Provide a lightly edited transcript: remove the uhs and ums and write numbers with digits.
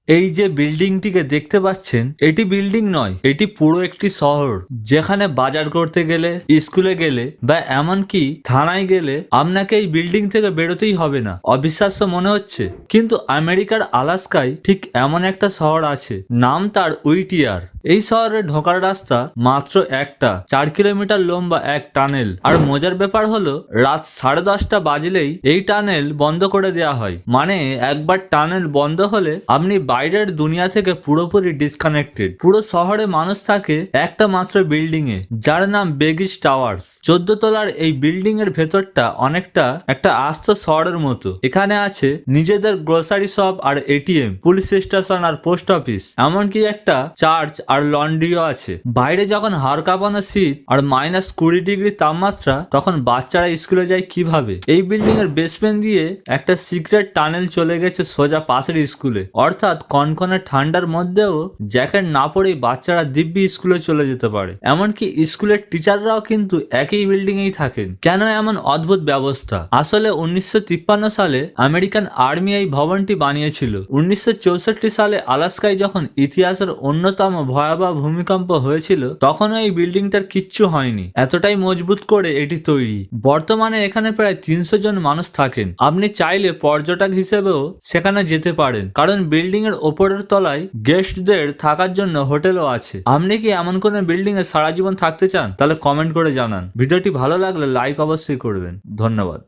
এই যে বিল্ডিংটিকে দেখতে পাচ্ছেন, এটি বিল্ডিং নয়, এটি পুরো একটি শহর, যেখানে বাজার করতে গেলে, স্কুলে গেলে বা এমনকি থানায় গেলে আপনাকে এই বিল্ডিং থেকে বেরোতেই হবে না। অবিশ্বাস্য মনে হচ্ছে, কিন্তু আমেরিকার আলাস্কায় ঠিক এমন একটা শহর আছে, নাম তার উইটিয়ার। এই শহরে ঢোকার রাস্তা মাত্র একটা 4 কিলোমিটার লম্বা এক টানেল। আর মজার ব্যাপার হলো, রাত 10:30 বাজলেই এই টানেল বন্ধ করে দেওয়া হয়। মানে একবার টানেল বন্ধ হলে আপনি বাইরের দুনিয়া থেকে পুরোপুরি ডিসকানেক্টেড। পুরো শহরে মানুষ থাকে একটা মাত্র বিল্ডিং এ, যার নাম বেগিস টাওয়ার্স। 14 তলার এই বিল্ডিং এর ভেতরটা অনেকটা একটা আস্ত শহরের মতো। এখানে আছে নিজেদের গ্রোসারি শপ আর এটিএম, পুলিশ স্টেশন আর পোস্ট অফিস, এমনকি একটা চার্চ আর লন্ড্রিও আছে। বাইরে যখন হাড় কাঁপানো শীত আর -20 ডিগ্রি তাপমাত্রা, তখন বাচ্চারা স্কুলে যায় কিভাবে? এই বিল্ডিং এর বেসমেন্ট দিয়ে একটা সিক্রেট টানেল চলে গেছে সোজা পাশের স্কুলে। অর্থাৎ কনকনে ঠান্ডার মধ্যেও জ্যাকেট না পরেই বাচ্চারা দিব্যি স্কুলে চলে যেতে পারে। এমনকি স্কুলের টিচাররাও কিন্তু একই বিল্ডিং এই থাকেন। কেন এমন অদ্ভুত ব্যবস্থা? আসলে 1953 সালে আমেরিকান আর্মি এই ভবনটি বানিয়েছিল। 1964 সালে আলাস্কায় যখন ইতিহাসের অন্যতম ভয়াবহ ভূমিকম্প হয়েছিল, তখনও এই বিল্ডিংটার কিচ্ছু হয়নি। এতটাই মজবুত করে এটি তৈরি। বর্তমানে এখানে প্রায় 300 জন মানুষ থাকেন। আপনি চাইলে পর্যটক হিসেবেও সেখানে যেতে পারেন, কারণ বিল্ডিং এর ওপরের তলায় গেস্টদের থাকার জন্য হোটেলও আছে। আপনি কি এমন কোনো বিল্ডিং এ সারা জীবন থাকতে চান? তাহলে কমেন্ট করে জানান। ভিডিওটি ভালো লাগলে লাইক অবশ্যই করবেন। ধন্যবাদ।